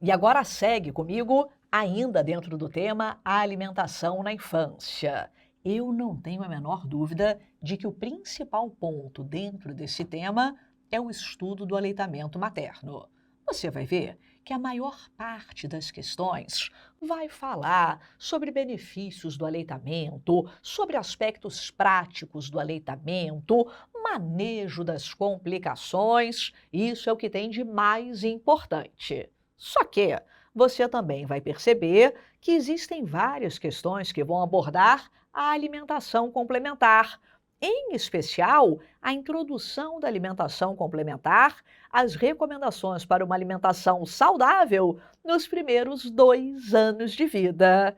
E agora segue comigo, ainda dentro do tema alimentação na infância. Eu não tenho a menor dúvida de que o principal ponto dentro desse tema é o estudo do aleitamento materno. Você vai ver que a maior parte das questões vai falar sobre benefícios do aleitamento, sobre aspectos práticos do aleitamento, manejo das complicações. Isso é o que tem de mais importante. Só que você também vai perceber que existem várias questões que vão abordar a alimentação complementar, em especial a introdução da alimentação complementar, as recomendações para uma alimentação saudável nos primeiros 2 anos de vida.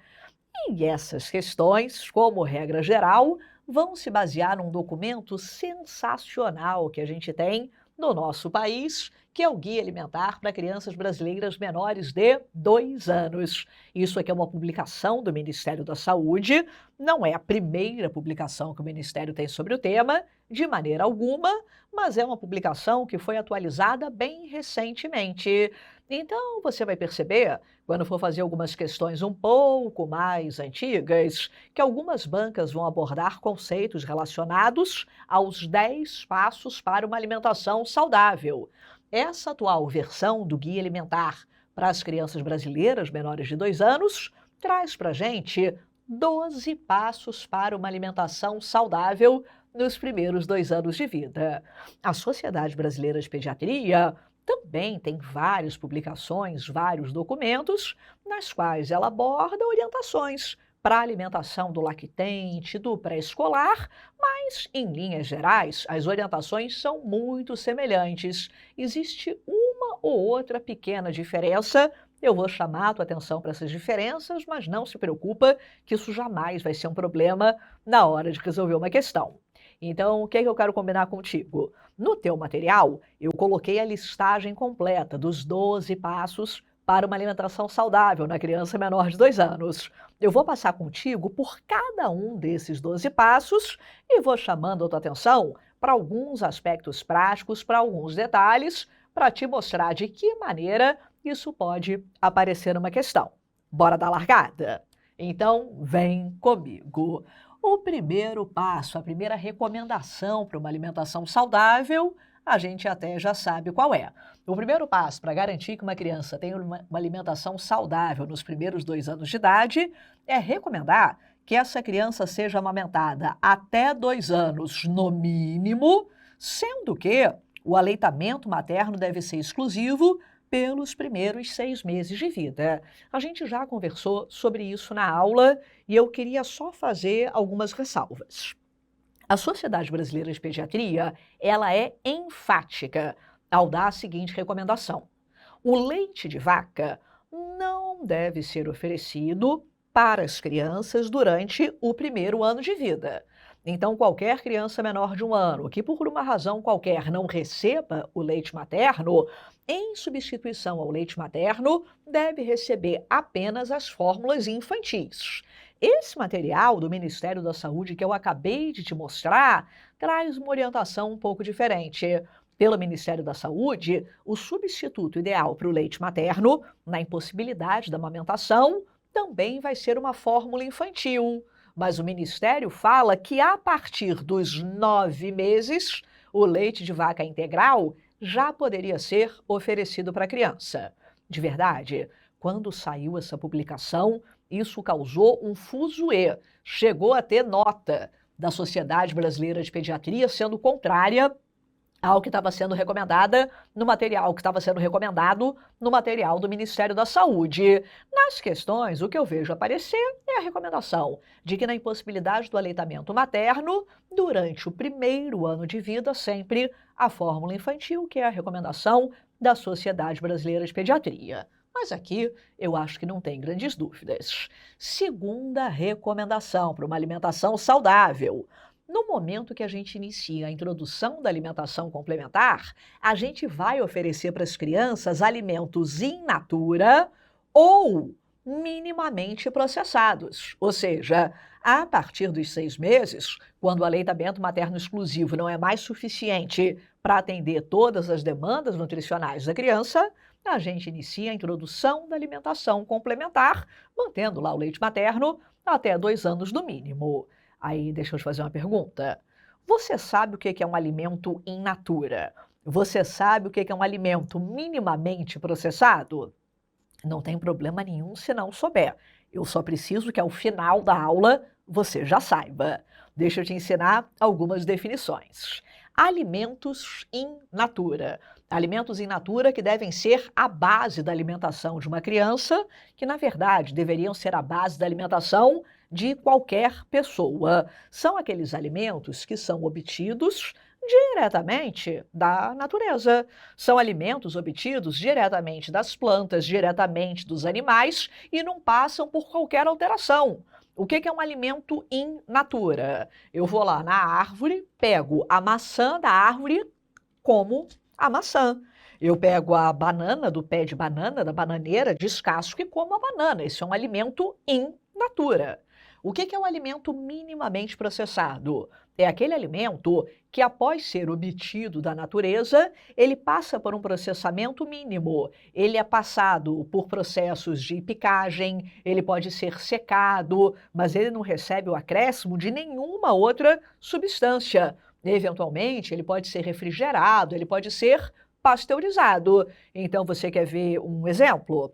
E essas questões, como regra geral, vão se basear num documento sensacional que a gente tem no nosso país, que é o Guia Alimentar para Crianças Brasileiras Menores de 2 anos. Isso aqui é uma publicação do Ministério da Saúde, não é a primeira publicação que o Ministério tem sobre o tema, de maneira alguma, mas é uma publicação que foi atualizada bem recentemente. Então, você vai perceber, quando for fazer algumas questões um pouco mais antigas, que algumas bancas vão abordar conceitos relacionados aos 10 passos para uma alimentação saudável. Essa atual versão do Guia Alimentar para as Crianças Brasileiras menores de 2 anos traz para a gente 12 passos para uma alimentação saudável nos primeiros 2 anos de vida. A Sociedade Brasileira de Pediatria também tem várias publicações, vários documentos, nas quais ela aborda orientações para a alimentação do lactente, do pré-escolar, mas, em linhas gerais, as orientações são muito semelhantes. Existe uma ou outra pequena diferença. Eu vou chamar a tua atenção para essas diferenças, mas não se preocupa que isso jamais vai ser um problema na hora de resolver uma questão. Então, o que é que eu quero combinar contigo? No teu material, eu coloquei a listagem completa dos 12 passos para uma alimentação saudável na criança menor de 2 anos. Eu vou passar contigo por cada um desses 12 passos e vou chamando a tua atenção para alguns aspectos práticos, para alguns detalhes, para te mostrar de que maneira isso pode aparecer numa questão. Bora dar largada? Então, vem comigo. O primeiro passo, a primeira recomendação para uma alimentação saudável, a gente até já sabe qual é. O primeiro passo para garantir que uma criança tenha uma alimentação saudável nos primeiros 2 anos de idade é recomendar que essa criança seja amamentada até 2 anos no mínimo, sendo que o aleitamento materno deve ser exclusivo pelos primeiros 6 meses de vida. A gente já conversou sobre isso na aula e eu queria só fazer algumas ressalvas. A Sociedade Brasileira de Pediatria, ela é enfática ao dar a seguinte recomendação: o leite de vaca não deve ser oferecido para as crianças durante o primeiro ano de vida. Então, qualquer criança menor de 1 ano que por uma razão qualquer não receba o leite materno, em substituição ao leite materno, deve receber apenas as fórmulas infantis. Esse material do Ministério da Saúde que eu acabei de te mostrar traz uma orientação um pouco diferente. Pelo Ministério da Saúde, o substituto ideal para o leite materno, na impossibilidade da amamentação, também vai ser uma fórmula infantil. Mas o Ministério fala que a partir dos 9 meses, o leite de vaca integral já poderia ser oferecido para a criança. De verdade, quando saiu essa publicação, isso causou um fuzuê. Chegou a ter nota da Sociedade Brasileira de Pediatria sendo contrária ao que estava sendo recomendada no material que estava sendo recomendado no material do Ministério da Saúde. Nas questões, o que eu vejo aparecer é a recomendação de que na impossibilidade do aleitamento materno, durante o primeiro ano de vida, sempre a fórmula infantil, que é a recomendação da Sociedade Brasileira de Pediatria. Mas aqui eu acho que não tem grandes dúvidas. Segunda recomendação para uma alimentação saudável. No momento que a gente inicia a introdução da alimentação complementar, a gente vai oferecer para as crianças alimentos in natura ou minimamente processados. Ou seja, a partir dos 6 meses, quando o aleitamento materno exclusivo não é mais suficiente para atender todas as demandas nutricionais da criança, a gente inicia a introdução da alimentação complementar, mantendo lá o leite materno até 2 anos no mínimo. Aí, deixa eu te fazer uma pergunta. Você sabe o que é um alimento in natura? Você sabe o que é um alimento minimamente processado? Não tem problema nenhum se não souber. Eu só preciso que ao final da aula você já saiba. Deixa eu te ensinar algumas definições. Alimentos in natura. Alimentos in natura que devem ser a base da alimentação de uma criança, que na verdade deveriam ser a base da alimentação de qualquer pessoa. São aqueles alimentos que são obtidos diretamente da natureza. São alimentos obtidos diretamente das plantas, diretamente dos animais e não passam por qualquer alteração. O que é um alimento in natura? Eu vou lá na árvore, pego a maçã da árvore, como a maçã. Eu pego a banana do pé de banana, da bananeira, descasco e como a banana. Isso é um alimento in natura. O que é um alimento minimamente processado? É aquele alimento que, após ser obtido da natureza, ele passa por um processamento mínimo. Ele é passado por processos de picagem, ele pode ser secado, mas ele não recebe o acréscimo de nenhuma outra substância. Eventualmente, ele pode ser refrigerado, ele pode ser pasteurizado. Então, você quer ver um exemplo?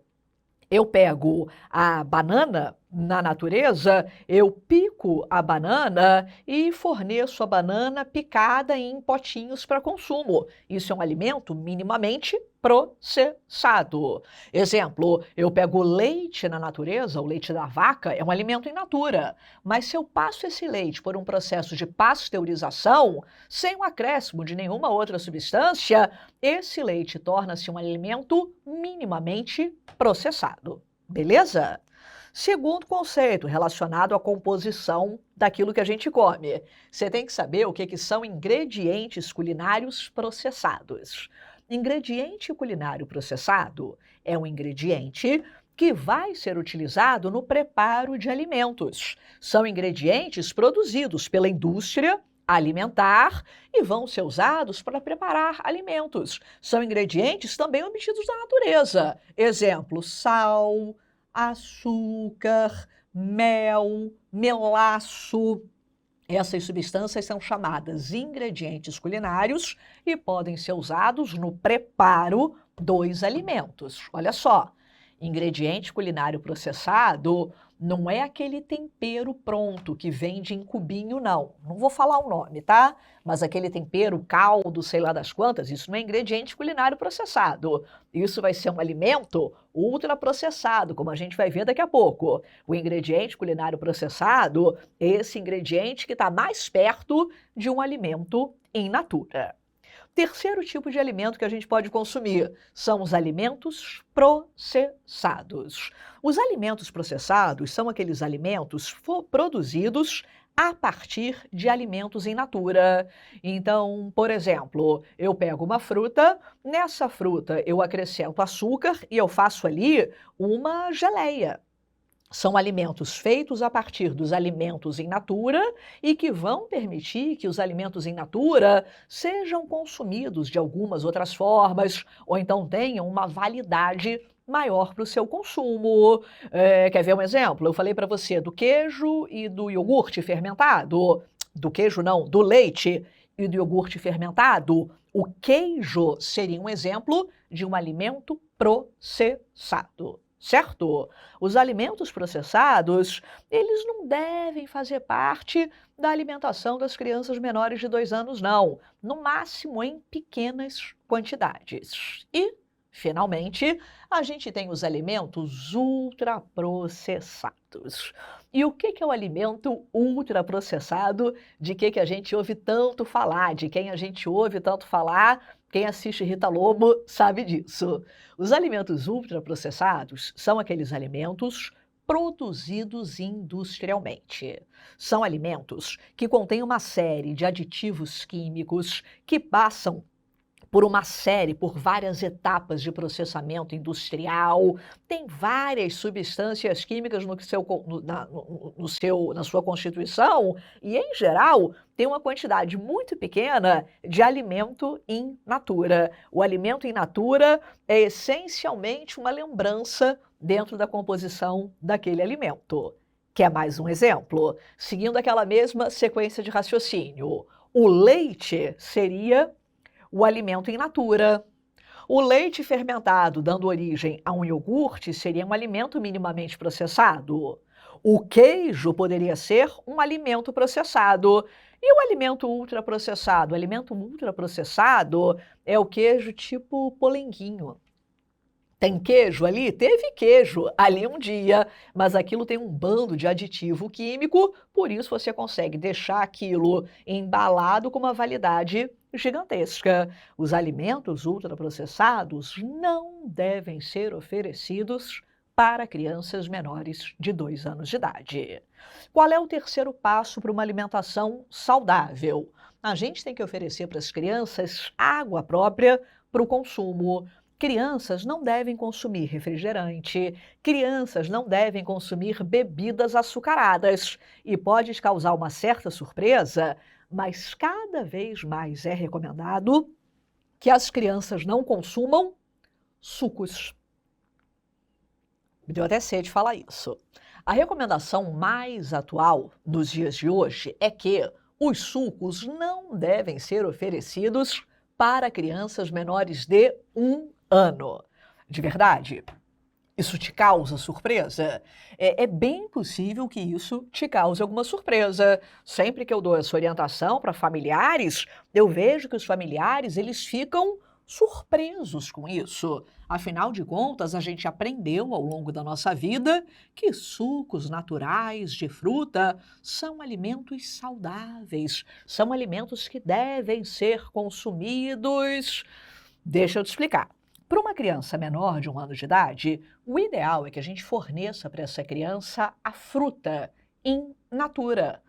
Eu pego a banana na natureza, eu pico a banana e forneço a banana picada em potinhos para consumo. Isso é um alimento minimamente processado. Exemplo, eu pego leite na natureza, o leite da vaca é um alimento in natura, mas se eu passo esse leite por um processo de pasteurização, sem o acréscimo de nenhuma outra substância, esse leite torna-se um alimento minimamente processado. Beleza? Segundo conceito, relacionado à composição daquilo que a gente come. Você tem que saber o que são ingredientes culinários processados. Ingrediente culinário processado é um ingrediente que vai ser utilizado no preparo de alimentos. São ingredientes produzidos pela indústria alimentar e vão ser usados para preparar alimentos. São ingredientes também obtidos da natureza. Exemplo, sal, açúcar, mel, melaço. Essas substâncias são chamadas ingredientes culinários e podem ser usados no preparo dos alimentos. Olha só, ingrediente culinário processado não é aquele tempero pronto que vende em cubinho, não. Não vou falar o nome, tá? Mas aquele tempero, caldo, sei lá das quantas, isso não é ingrediente culinário processado. Isso vai ser um alimento ultraprocessado, como a gente vai ver daqui a pouco. O ingrediente culinário processado é esse ingrediente que está mais perto de um alimento in natura. Terceiro tipo de alimento que a gente pode consumir são os alimentos processados. Os alimentos processados são aqueles alimentos produzidos a partir de alimentos in natura. Então, por exemplo, eu pego uma fruta, nessa fruta eu acrescento açúcar e eu faço ali uma geleia. São alimentos feitos a partir dos alimentos in natura e que vão permitir que os alimentos in natura sejam consumidos de algumas outras formas ou então tenham uma validade maior para o seu consumo. Quer ver um exemplo? Eu falei para você do queijo e do iogurte fermentado. Do queijo não, do leite e do iogurte fermentado. O queijo seria um exemplo de um alimento processado. Certo? Os alimentos processados, eles não devem fazer parte da alimentação das crianças menores de 2 anos, não. No máximo em pequenas quantidades. E, finalmente, a gente tem os alimentos ultraprocessados. E o que é o alimento ultraprocessado? De que a gente ouve tanto falar? De quem a gente ouve tanto falar? Quem assiste Rita Lobo sabe disso. Os alimentos ultraprocessados são aqueles alimentos produzidos industrialmente. São alimentos que contêm uma série de aditivos químicos que passam por várias etapas de processamento industrial, tem várias substâncias químicas na sua constituição e, em geral, tem uma quantidade muito pequena de alimento in natura. O alimento in natura é essencialmente uma lembrança dentro da composição daquele alimento. Quer mais um exemplo? Seguindo aquela mesma sequência de raciocínio, o leite seria o alimento in natura. O leite fermentado, dando origem a um iogurte, seria um alimento minimamente processado. O queijo poderia ser um alimento processado. E o alimento ultraprocessado? O alimento ultraprocessado é o queijo tipo polenguinho. Tem queijo ali? Teve queijo ali um dia, mas aquilo tem um bando de aditivo químico, por isso você consegue deixar aquilo embalado com uma validade gigantesca. Os alimentos ultraprocessados não devem ser oferecidos para crianças menores de 2 anos de idade. Qual é o terceiro passo para uma alimentação saudável? A gente tem que oferecer para as crianças água própria para o consumo. Crianças não devem consumir refrigerante, crianças não devem consumir bebidas açucaradas. E pode causar uma certa surpresa, mas cada vez mais é recomendado que as crianças não consumam sucos. Me deu até sede de falar isso. A recomendação mais atual nos dias de hoje é que os sucos não devem ser oferecidos para crianças menores de 1 ano. De verdade, isso te causa surpresa? É bem possível que isso te cause alguma surpresa. Sempre que eu dou essa orientação para familiares, eu vejo que os familiares eles ficam surpresos com isso. Afinal de contas, a gente aprendeu ao longo da nossa vida que sucos naturais de fruta são alimentos saudáveis, são alimentos que devem ser consumidos. Deixa eu te explicar. Para uma criança menor de 1 ano de idade, o ideal é que a gente forneça para essa criança a fruta in natura.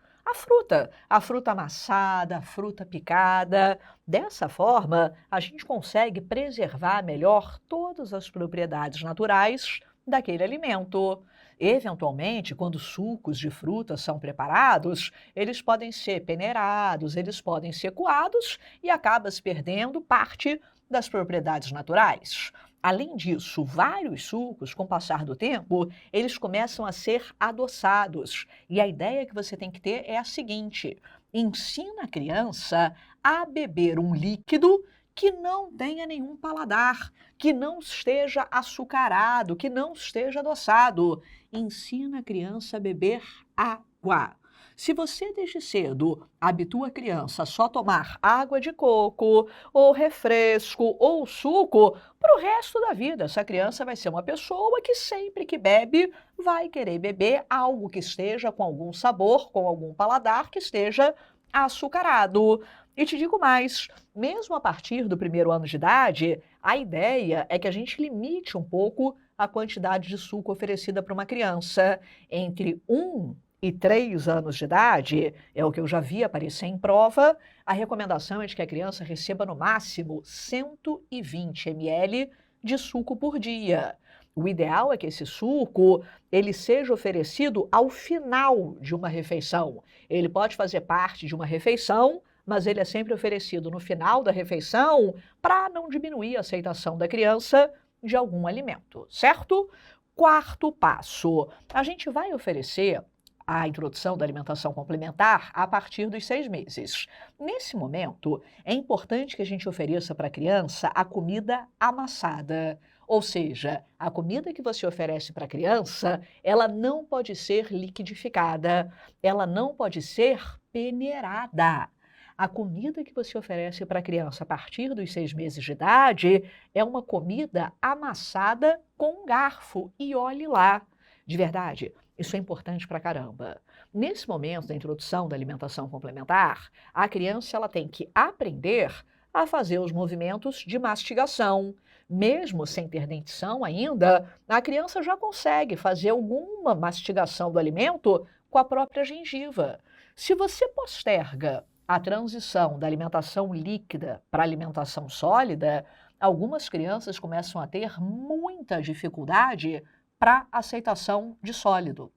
A fruta amassada, a fruta picada. Dessa forma, a gente consegue preservar melhor todas as propriedades naturais daquele alimento. Eventualmente, quando sucos de frutas são preparados, eles podem ser peneirados, eles podem ser coados e acaba se perdendo parte das propriedades naturais. Além disso, vários sucos, com o passar do tempo, eles começam a ser adoçados. E a ideia que você tem que ter é a seguinte: ensina a criança a beber um líquido que não tenha nenhum paladar, que não esteja açucarado, que não esteja adoçado. Ensina a criança a beber água. Se você desde cedo habitua a criança a só tomar água de coco, ou refresco, ou suco, para o resto da vida, essa criança vai ser uma pessoa que sempre que bebe vai querer beber algo que esteja com algum sabor, com algum paladar, que esteja açucarado. E te digo mais, mesmo a partir do 1º ano de idade, a ideia é que a gente limite um pouco a quantidade de suco oferecida para uma criança. Entre 1 e 3 anos de idade, é o que eu já vi aparecer em prova, a recomendação é de que a criança receba no máximo 120 ml de suco por dia. O ideal é que esse suco ele seja oferecido ao final de uma refeição. Ele pode fazer parte de uma refeição, mas ele é sempre oferecido no final da refeição para não diminuir a aceitação da criança de algum alimento, certo? Quarto passo, a gente vai oferecer a introdução da alimentação complementar a partir dos 6 meses. Nesse momento, é importante que a gente ofereça para a criança a comida amassada. Ou seja, a comida que você oferece para a criança, ela não pode ser liquidificada, ela não pode ser peneirada. A comida que você oferece para a criança a partir dos 6 meses de idade é uma comida amassada com um garfo. E olhe lá, de verdade, isso é importante pra caramba. Nesse momento da introdução da alimentação complementar, a criança ela tem que aprender a fazer os movimentos de mastigação. Mesmo sem ter dentição ainda, a criança já consegue fazer alguma mastigação do alimento com a própria gengiva. Se você posterga a transição da alimentação líquida para a alimentação sólida, algumas crianças começam a ter muita dificuldade para aceitação de sólido.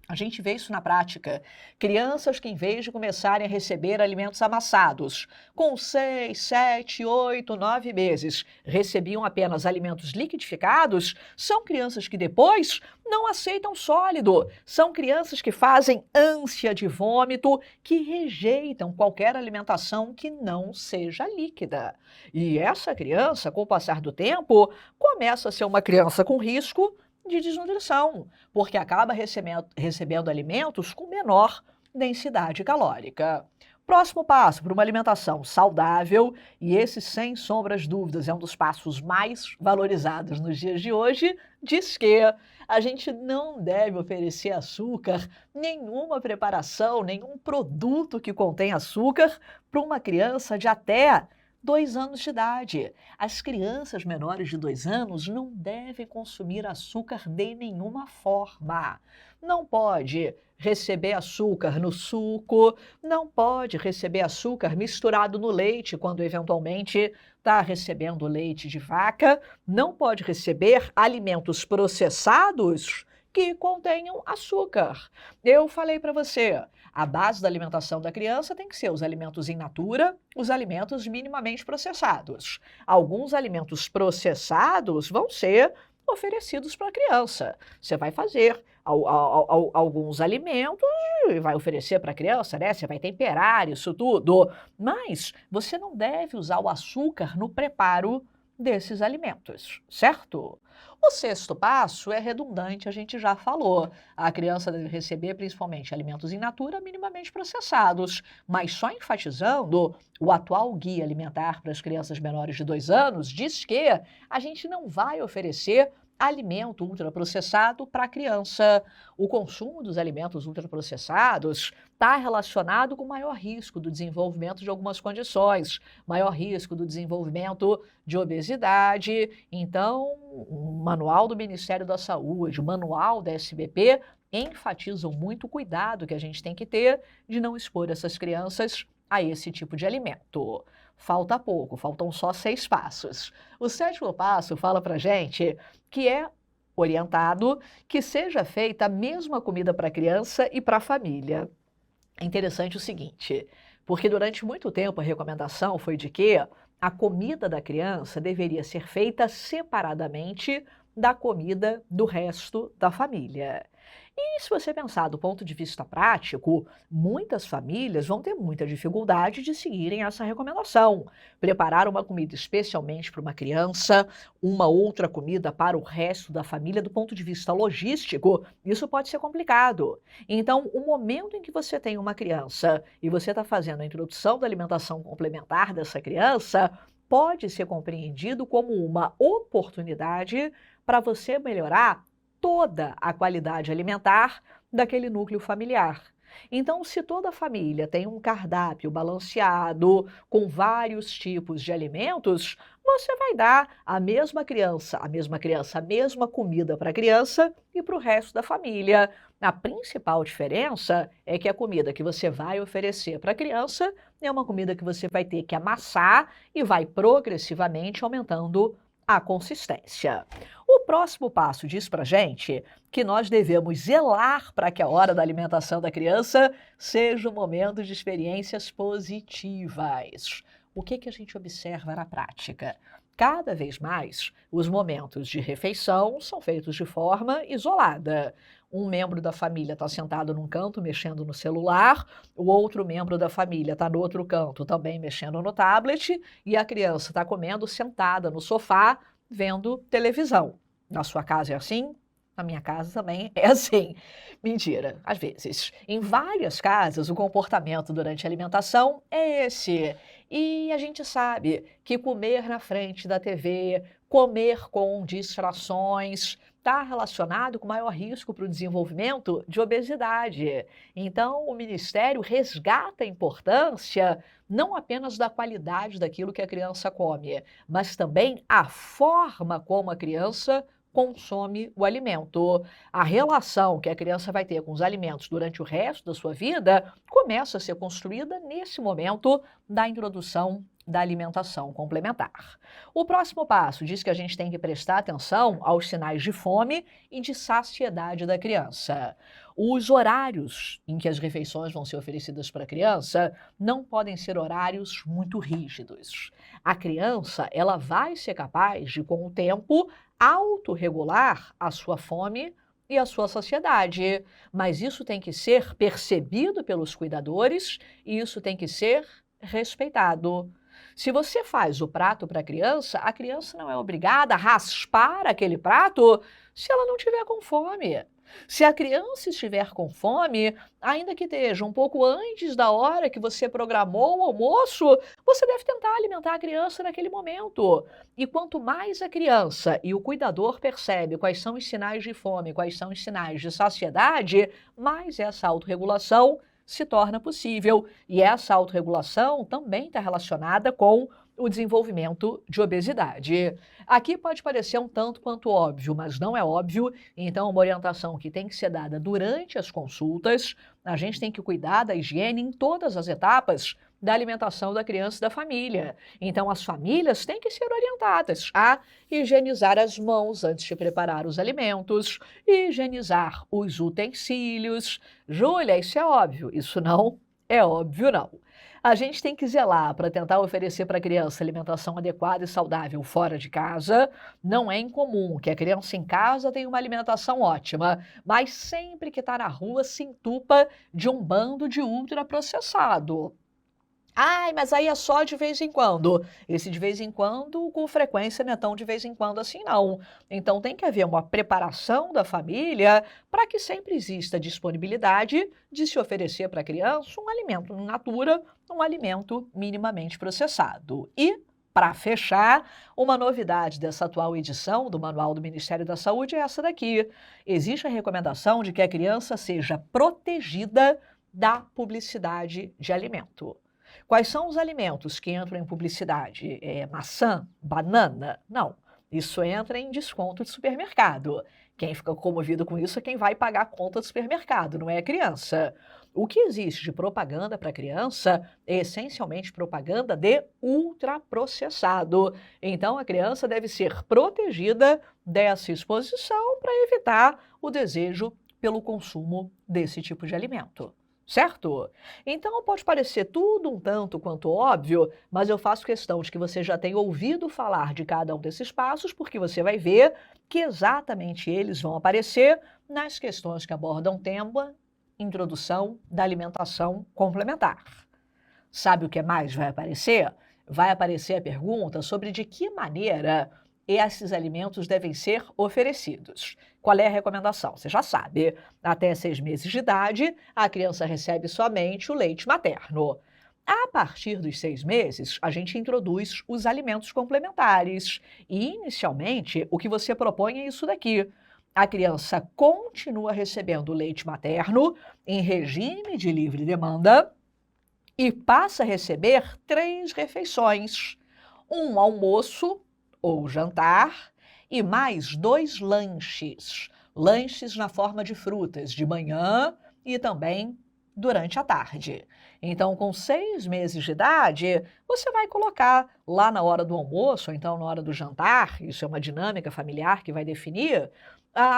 A gente vê isso na prática. Crianças que, em vez de começarem a receber alimentos amassados, com 6, 7, 8, 9 meses, recebiam apenas alimentos liquidificados, são crianças que depois não aceitam sólido. São crianças que fazem ânsia de vômito, que rejeitam qualquer alimentação que não seja líquida. E essa criança, com o passar do tempo, começa a ser uma criança com risco de desnutrição, porque acaba recebendo alimentos com menor densidade calórica. Próximo passo para uma alimentação saudável, e esse, sem sombras de dúvidas, é um dos passos mais valorizados nos dias de hoje, diz que a gente não deve oferecer açúcar, nenhuma preparação, nenhum produto que contém açúcar para uma criança de até 2 anos de idade. As crianças menores de 2 anos não devem consumir açúcar de nenhuma forma. Não pode receber açúcar no suco, não pode receber açúcar misturado no leite quando eventualmente está recebendo leite de vaca, não pode receber alimentos processados que contenham açúcar. Eu falei para você, a base da alimentação da criança tem que ser os alimentos in natura, os alimentos minimamente processados. Alguns alimentos processados vão ser oferecidos para a criança. Você vai fazer alguns alimentos e vai oferecer para a criança, né? Você vai temperar isso tudo, mas você não deve usar o açúcar no preparo desses alimentos, certo? O sexto passo é redundante, a gente já falou. A criança deve receber principalmente alimentos in natura minimamente processados, mas só enfatizando, o atual guia alimentar para as crianças menores de 2 anos diz que a gente não vai oferecer alimento ultraprocessado para a criança. O consumo dos alimentos ultraprocessados está relacionado com maior risco do desenvolvimento de algumas condições, maior risco do desenvolvimento de obesidade. Então, o manual do Ministério da Saúde, o manual da SBP, enfatizam muito o cuidado que a gente tem que ter de não expor essas crianças a esse tipo de alimento. Falta pouco, faltam só 6 passos. O sétimo passo fala para gente que é orientado que seja feita a mesma comida para a criança e para a família. É interessante o seguinte, porque durante muito tempo a recomendação foi de que a comida da criança deveria ser feita separadamente da comida do resto da família. E se você pensar do ponto de vista prático, muitas famílias vão ter muita dificuldade de seguirem essa recomendação. Preparar uma comida especialmente para uma criança, uma outra comida para o resto da família, do ponto de vista logístico, isso pode ser complicado. Então, o momento em que você tem uma criança e você está fazendo a introdução da alimentação complementar dessa criança, pode ser compreendido como uma oportunidade para você melhorar toda a qualidade alimentar daquele núcleo familiar. Então, se toda a família tem um cardápio balanceado, com vários tipos de alimentos, você vai dar à mesma criança, a mesma comida para a criança e para o resto da família. A principal diferença é que a comida que você vai oferecer para a criança é uma comida que você vai ter que amassar e vai progressivamente aumentando a consistência. O próximo passo diz para a gente que nós devemos zelar para que a hora da alimentação da criança seja um momento de experiências positivas. O que a gente observa na prática? Cada vez mais, os momentos de refeição são feitos de forma isolada. Um membro da família está sentado num canto mexendo no celular, o outro membro da família está no outro canto também mexendo no tablet e a criança está comendo sentada no sofá vendo televisão. Na sua casa é assim? Na minha casa também é assim. Mentira, às vezes. Em várias casas, o comportamento durante a alimentação é esse. E a gente sabe que comer na frente da TV, comer com distrações, está relacionado com maior risco para o desenvolvimento de obesidade. Então, o Ministério resgata a importância não apenas da qualidade daquilo que a criança come, mas também a forma como a criança consome o alimento. A relação que a criança vai ter com os alimentos durante o resto da sua vida começa a ser construída nesse momento da introdução da alimentação complementar. O próximo passo diz que a gente tem que prestar atenção aos sinais de fome e de saciedade da criança. Os horários em que as refeições vão ser oferecidas para a criança não podem ser horários muito rígidos. A criança, ela vai ser capaz de, com o tempo, autorregular a sua fome e a sua saciedade, mas isso tem que ser percebido pelos cuidadores e isso tem que ser respeitado. Se você faz o prato para a criança não é obrigada a raspar aquele prato se ela não tiver com fome. Se a criança estiver com fome, ainda que esteja um pouco antes da hora que você programou o almoço, você deve tentar alimentar a criança naquele momento. E quanto mais a criança e o cuidador percebe quais são os sinais de fome, quais são os sinais de saciedade, mais essa autorregulação se torna possível. E essa autorregulação também está relacionada com o desenvolvimento de obesidade. Aqui pode parecer um tanto quanto óbvio, mas não é óbvio. Então, uma orientação que tem que ser dada durante as consultas, a gente tem que cuidar da higiene em todas as etapas da alimentação da criança e da família. Então, as famílias têm que ser orientadas a higienizar as mãos antes de preparar os alimentos, higienizar os utensílios. Júlia, isso é óbvio. Isso não é óbvio, não. A gente tem que zelar para tentar oferecer para a criança alimentação adequada e saudável fora de casa. Não é incomum que a criança em casa tenha uma alimentação ótima, mas sempre que está na rua se entupa de um bando de ultraprocessado. Ai, mas aí é só de vez em quando. Esse de vez em quando, com frequência, não é tão de vez em quando assim, não. Então tem que haver uma preparação da família para que sempre exista disponibilidade de se oferecer para a criança um alimento in natura, um alimento minimamente processado. E, para fechar, uma novidade dessa atual edição do Manual do Ministério da Saúde é essa daqui. Existe a recomendação de que a criança seja protegida da publicidade de alimento. Quais são os alimentos que entram em publicidade? Maçã? Banana? Não. Isso entra em desconto de supermercado. Quem fica comovido com isso é quem vai pagar a conta do supermercado, não é a criança. O que existe de propaganda para criança é essencialmente propaganda de ultraprocessado. Então, a criança deve ser protegida dessa exposição para evitar o desejo pelo consumo desse tipo de alimento. Certo? Então pode parecer tudo um tanto quanto óbvio, mas eu faço questão de que você já tenha ouvido falar de cada um desses passos, porque você vai ver que exatamente eles vão aparecer nas questões que abordam o tema Introdução da Alimentação Complementar. Sabe o que mais vai aparecer? Vai aparecer a pergunta sobre de que maneira esses alimentos devem ser oferecidos. Qual é a recomendação? Você já sabe, até 6 meses de idade, a criança recebe somente o leite materno. A partir dos 6 meses, a gente introduz os alimentos complementares. E, inicialmente, o que você propõe é isso daqui. A criança continua recebendo o leite materno em regime de livre demanda e passa a receber 3 refeições. Um almoço ou jantar, e mais 2 lanches. Lanches na forma de frutas, de manhã e também durante a tarde. Então, com 6 meses de idade, você vai colocar lá na hora do almoço, ou então na hora do jantar, isso é uma dinâmica familiar que vai definir,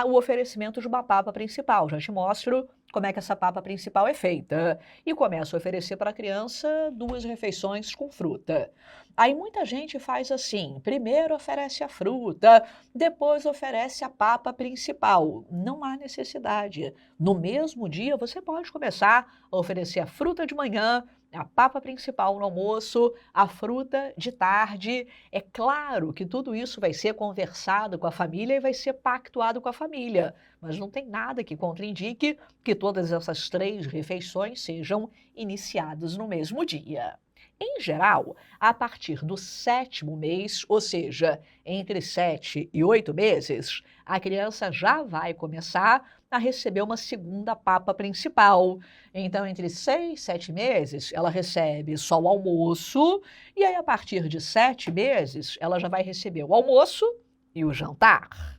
o oferecimento de uma papa principal. Já te mostro como é que essa papa principal é feita. E começo a oferecer para a criança 2 refeições com fruta. Aí muita gente faz assim, primeiro oferece a fruta, depois oferece a papa principal. Não há necessidade. No mesmo dia, você pode começar a oferecer a fruta de manhã, a papa principal no almoço, a fruta de tarde. É claro que tudo isso vai ser conversado com a família e vai ser pactuado com a família, mas não tem nada que contraindique que todas essas 3 refeições sejam iniciadas no mesmo dia. Em geral, a partir do 7º mês, ou seja, entre 7 e 8 meses, a criança já vai começar a receber uma segunda papa principal. Então, entre 6 e 7 meses, ela recebe só o almoço, e aí, a partir de 7 meses, ela já vai receber o almoço e o jantar.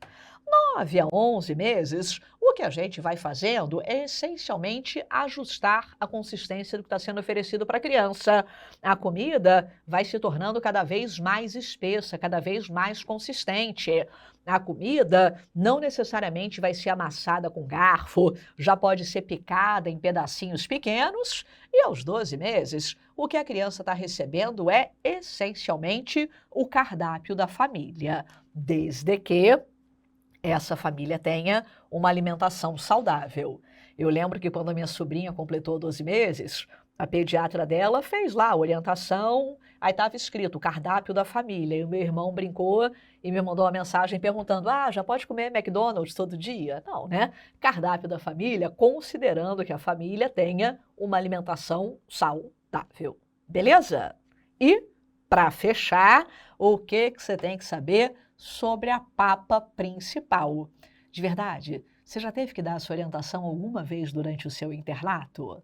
9 a 11 meses, o que a gente vai fazendo é essencialmente ajustar a consistência do que está sendo oferecido para a criança. A comida vai se tornando cada vez mais espessa, cada vez mais consistente. A comida não necessariamente vai ser amassada com garfo, já pode ser picada em pedacinhos pequenos, e aos 12 meses, o que a criança está recebendo é essencialmente o cardápio da família, desde que essa família tenha uma alimentação saudável. Eu lembro que quando a minha sobrinha completou 12 meses, a pediatra dela fez lá a orientação, aí estava escrito cardápio da família, e o meu irmão brincou e me mandou uma mensagem perguntando, já pode comer McDonald's todo dia? Não, né? Cardápio da família, considerando que a família tenha uma alimentação saudável. Beleza? E, para fechar, o que você tem que saber sobre a papa principal? De verdade, você já teve que dar essa orientação alguma vez durante o seu internato?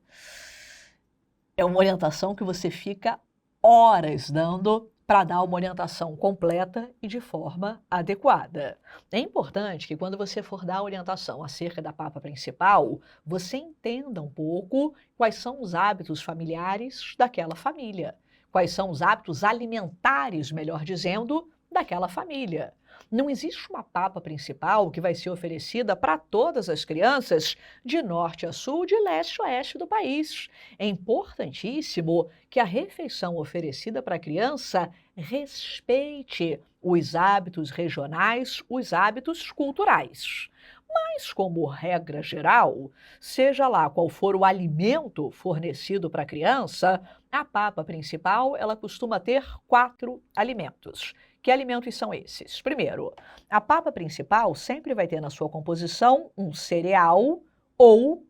É uma orientação que você fica horas dando para dar uma orientação completa e de forma adequada. É importante que quando você for dar a orientação acerca da papa principal, você entenda um pouco quais são os hábitos familiares daquela família, quais são os hábitos alimentares, melhor dizendo, daquela família. Não existe uma papa principal que vai ser oferecida para todas as crianças de norte a sul, de leste a oeste do país. É importantíssimo que a refeição oferecida para a criança respeite os hábitos regionais, os hábitos culturais. Mas, como regra geral, seja lá qual for o alimento fornecido para a criança, a papa principal ela costuma ter 4 alimentos. Que alimentos são esses? Primeiro, a papa principal sempre vai ter na sua composição um cereal ou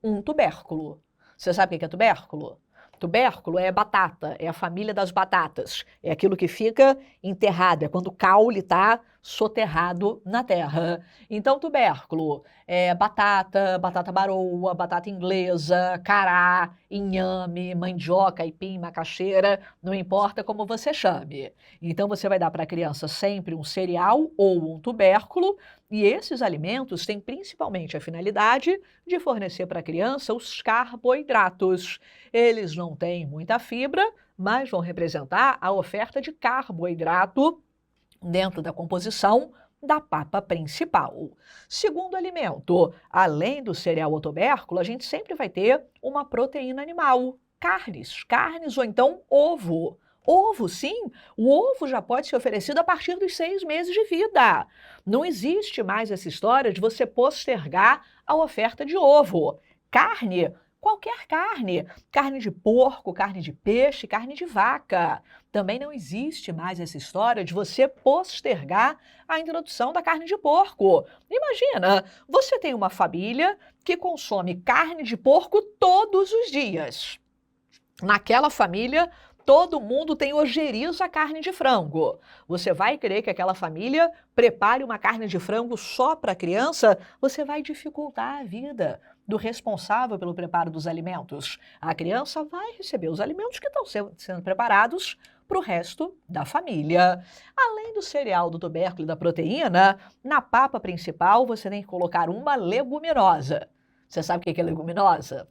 um tubérculo. Você sabe o que é tubérculo? Tubérculo é batata, é a família das batatas. É aquilo que fica enterrado, é quando o caule está soterrado na terra. Então, tubérculo é batata, batata baroa, batata inglesa, cará, inhame, mandioca, aipim, macaxeira, não importa como você chame. Então, você vai dar para a criança sempre um cereal ou um tubérculo, e esses alimentos têm principalmente a finalidade de fornecer para a criança os carboidratos. Eles não têm muita fibra, mas vão representar a oferta de carboidrato dentro da composição da papa principal. Segundo alimento, além do cereal ou tubérculo, a gente sempre vai ter uma proteína animal, carnes ou então ovo. Ovo, sim, o ovo já pode ser oferecido a partir dos 6 meses de vida. Não existe mais essa história de você postergar a oferta de ovo. Carne, qualquer carne, carne de porco, carne de peixe, carne de vaca. Também não existe mais essa história de você postergar a introdução da carne de porco. Imagina, você tem uma família que consome carne de porco todos os dias. Naquela família, todo mundo tem ojeriza à carne de frango. Você vai querer que aquela família prepare uma carne de frango só para a criança? Você vai dificultar a vida do responsável pelo preparo dos alimentos. A criança vai receber os alimentos que estão sendo preparados para o resto da família. Além do cereal, do tubérculo e da proteína, na papa principal você tem que colocar uma leguminosa. Você sabe o que é leguminosa?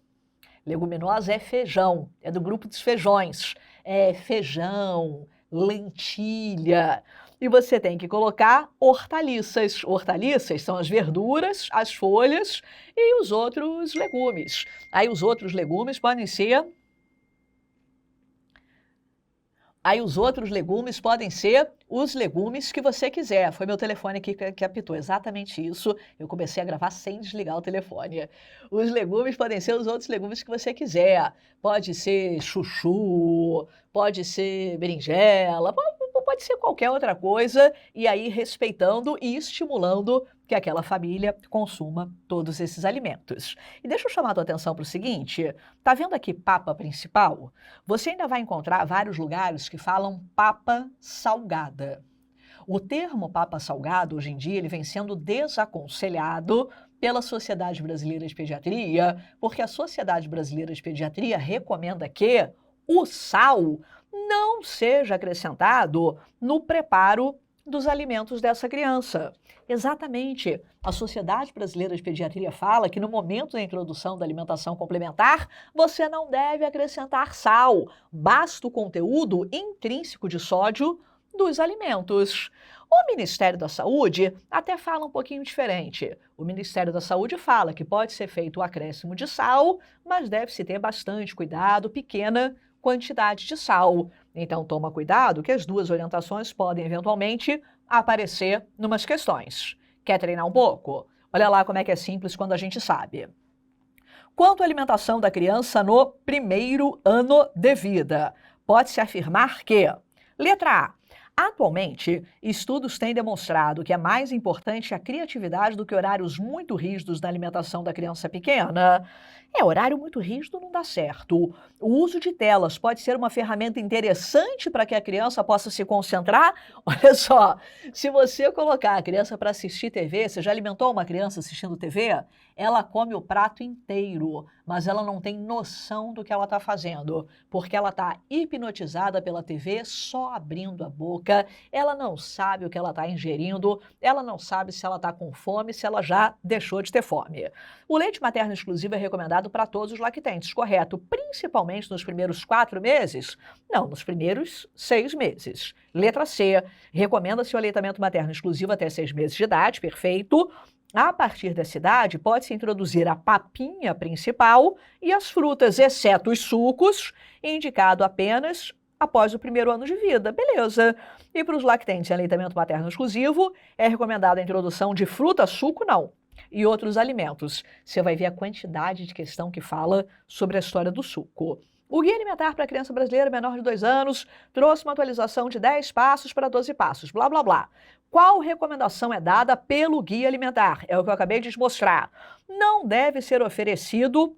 Leguminosa é feijão, é do grupo dos feijões. É feijão, lentilha. E você tem que colocar hortaliças. Hortaliças são as verduras, as folhas e os outros legumes. Aí os outros legumes podem ser os legumes que você quiser. Foi meu telefone aqui que apitou, exatamente isso. Eu comecei a gravar sem desligar o telefone. Os legumes podem ser os outros legumes que você quiser. Pode ser chuchu, pode ser berinjela, pode ser qualquer outra coisa, e aí respeitando e estimulando que aquela família consuma todos esses alimentos. E deixa eu chamar a tua atenção para o seguinte, tá vendo aqui papa principal? Você ainda vai encontrar vários lugares que falam papa salgada. O termo papa salgado, hoje em dia, ele vem sendo desaconselhado pela Sociedade Brasileira de Pediatria, porque a Sociedade Brasileira de Pediatria recomenda que o sal não seja acrescentado no preparo dos alimentos dessa criança. Exatamente. A Sociedade Brasileira de Pediatria fala que no momento da introdução da alimentação complementar, você não deve acrescentar sal, basta o conteúdo intrínseco de sódio dos alimentos. O Ministério da Saúde até fala um pouquinho diferente. O Ministério da Saúde fala que pode ser feito o acréscimo de sal, mas deve-se ter bastante cuidado, pequena quantidade de sal. Então toma cuidado que as duas orientações podem eventualmente aparecer numas questões. Quer treinar um pouco? Olha lá como é que é simples quando a gente sabe. Quanto à alimentação da criança no primeiro ano de vida, pode-se afirmar que, letra A, atualmente, estudos têm demonstrado que é mais importante a criatividade do que horários muito rígidos na alimentação da criança pequena. Horário muito rígido não dá certo. O uso de telas pode ser uma ferramenta interessante para que a criança possa se concentrar. Olha só, se você colocar a criança para assistir TV, você já alimentou uma criança assistindo TV? Ela come o prato inteiro, mas ela não tem noção do que ela está fazendo, porque ela está hipnotizada pela TV só abrindo a boca, ela não sabe o que ela está ingerindo, ela não sabe se ela está com fome, se ela já deixou de ter fome. O leite materno exclusivo é recomendado para todos os lactentes, correto? Principalmente nos primeiros 4 meses? Não, nos primeiros 6 meses. Letra C, recomenda-se o aleitamento materno exclusivo até 6 meses de idade, perfeito. A partir dessa idade, pode-se introduzir a papinha principal e as frutas, exceto os sucos, indicado apenas após o primeiro ano de vida. Beleza. E para os lactentes em aleitamento materno exclusivo, é recomendada a introdução de fruta, suco, não, e outros alimentos. Você vai ver a quantidade de questão que fala sobre a história do suco. O Guia Alimentar para a Criança Brasileira menor de 2 anos trouxe uma atualização de 10 passos para 12 passos, blá, blá, blá. Qual recomendação é dada pelo Guia Alimentar? É o que eu acabei de te mostrar. Não deve ser oferecido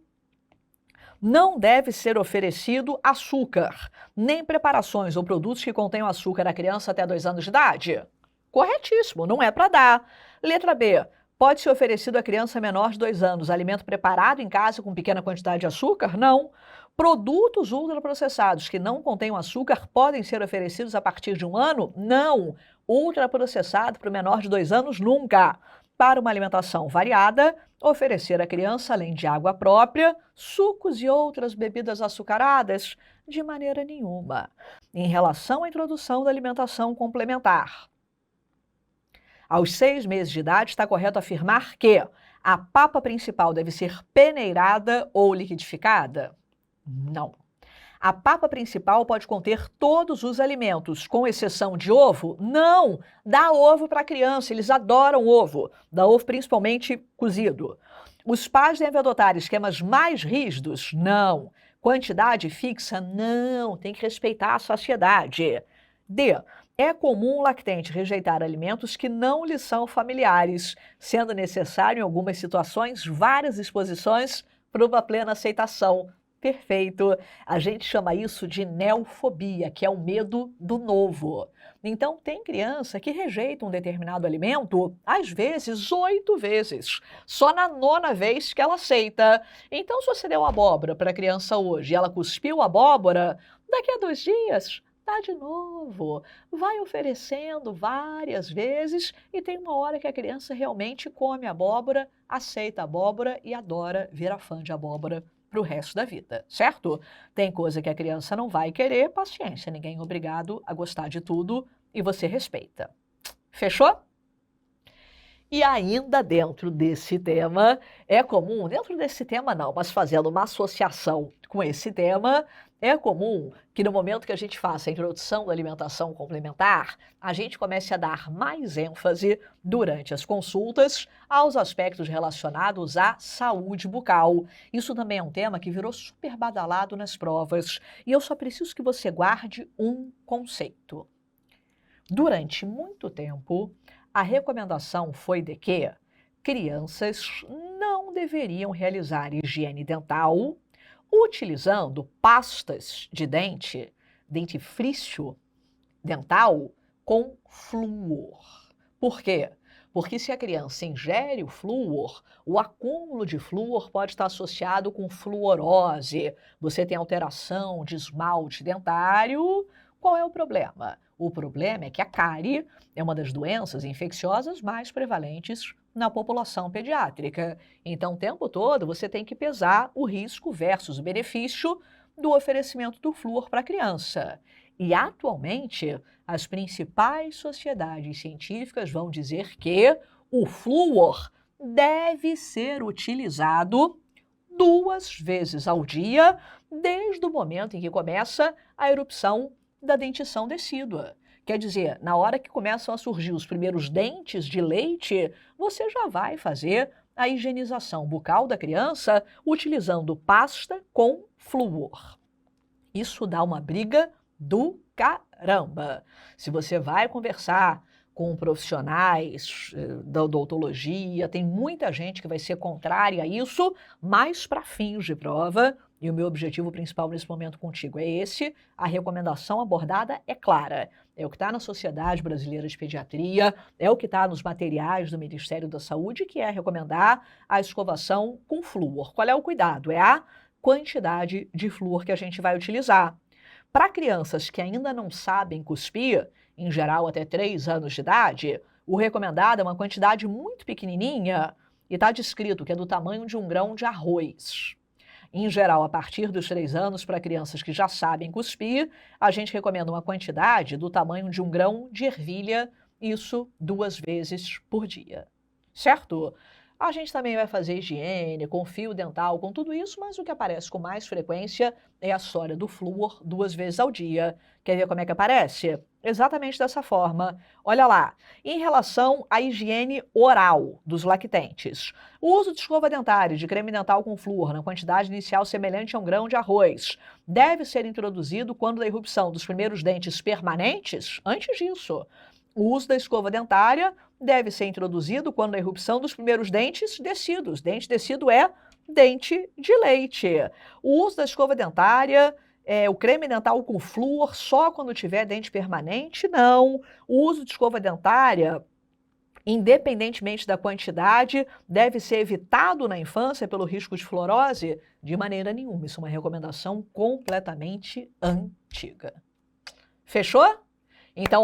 açúcar, nem preparações ou produtos que contenham açúcar à criança até 2 anos de idade. Corretíssimo, não é para dar. Letra B. Pode ser oferecido à criança menor de 2 anos alimento preparado em casa com pequena quantidade de açúcar? Não. Produtos ultraprocessados que não contenham açúcar podem ser oferecidos a partir de 1 ano? Não. Ultraprocessado para o menor de 2 anos? Nunca. Para uma alimentação variada, oferecer à criança, além de água própria, sucos e outras bebidas açucaradas? De maneira nenhuma. Em relação à introdução da alimentação complementar, aos 6 meses de idade, está correto afirmar que a papa principal deve ser peneirada ou liquidificada? Não. A papa principal pode conter todos os alimentos, com exceção de ovo? Não! Dá ovo para a criança, eles adoram ovo. Dá ovo principalmente cozido. Os pais devem adotar esquemas mais rígidos? Não. Quantidade fixa? Não. Tem que respeitar a saciedade. D. É comum o lactente rejeitar alimentos que não lhe são familiares, sendo necessário, em algumas situações, várias exposições para uma plena aceitação. Perfeito. A gente chama isso de neofobia, que é o medo do novo. Então, tem criança que rejeita um determinado alimento, às vezes 8 vezes, só na 9ª vez que ela aceita. Então, se você deu abóbora para a criança hoje e ela cuspiu a abóbora, daqui a 2 dias, dá de novo. Vai oferecendo várias vezes e tem uma hora que a criança realmente come abóbora, aceita abóbora e adora, vira fã de abóbora para o resto da vida, certo? Tem coisa que a criança não vai querer, paciência, ninguém é obrigado a gostar de tudo e você respeita. Fechou? E ainda dentro desse tema, é comum, dentro desse tema não, mas fazendo uma associação com esse tema, é comum que no momento que a gente faça a introdução da alimentação complementar, a gente comece a dar mais ênfase durante as consultas aos aspectos relacionados à saúde bucal. Isso também é um tema que virou super badalado nas provas e eu só preciso que você guarde um conceito. Durante muito tempo, a recomendação foi de que crianças não deveriam realizar higiene dental utilizando pastas de dente, dentifrício dental com flúor. Por quê? Porque se a criança ingere o flúor, o acúmulo de flúor pode estar associado com fluorose. Você tem alteração de esmalte dentário. Qual é o problema? O problema é que a cárie é uma das doenças infecciosas mais prevalentes na população pediátrica. Então, o tempo todo você tem que pesar o risco versus o benefício do oferecimento do flúor para a criança. E, atualmente, as principais sociedades científicas vão dizer que o flúor deve ser utilizado 2 vezes ao dia, desde o momento em que começa a erupção da dentição decídua. Quer dizer, na hora que começam a surgir os primeiros dentes de leite, você já vai fazer a higienização bucal da criança utilizando pasta com flúor. Isso dá uma briga do caramba. Se você vai conversar com profissionais da odontologia, tem muita gente que vai ser contrária a isso, mas para fins de prova, e o meu objetivo principal nesse momento contigo é esse, a recomendação abordada é clara. É o que está na Sociedade Brasileira de Pediatria, é o que está nos materiais do Ministério da Saúde, que é recomendar a escovação com flúor. Qual é o cuidado? É a quantidade de flúor que a gente vai utilizar. Para crianças que ainda não sabem cuspir, em geral até 3 anos de idade, o recomendado é uma quantidade muito pequenininha e está descrito que é do tamanho de um grão de arroz. Em geral, a partir dos 3 anos, para crianças que já sabem cuspir, a gente recomenda uma quantidade do tamanho de um grão de ervilha, isso 2 vezes por dia. Certo? A gente também vai fazer higiene, com fio dental, com tudo isso, mas o que aparece com mais frequência é a história do flúor 2 vezes ao dia. Quer ver como é que aparece? Exatamente dessa forma. Olha lá, em relação à higiene oral dos lactentes, o uso de escova dentária e de creme dental com flúor na quantidade inicial semelhante a um grão de arroz deve ser introduzido quando da irrupção dos primeiros dentes permanentes. Antes disso, o uso da escova dentária deve ser introduzido quando a irrupção dos primeiros dentes descidos. Dente descido é dente de leite. O uso da escova dentária, o creme dental com flúor só quando tiver dente permanente, não. O uso de escova dentária, independentemente da quantidade, deve ser evitado na infância pelo risco de fluorose? De maneira nenhuma. Isso é uma recomendação completamente antiga. Fechou? Então,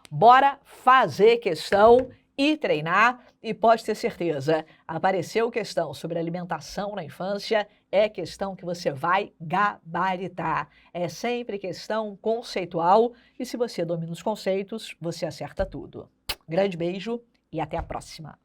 bora fazer questão e treinar, e pode ter certeza, apareceu questão sobre alimentação na infância, é questão que você vai gabaritar. É sempre questão conceitual, e se você domina os conceitos, você acerta tudo. Grande beijo e até a próxima!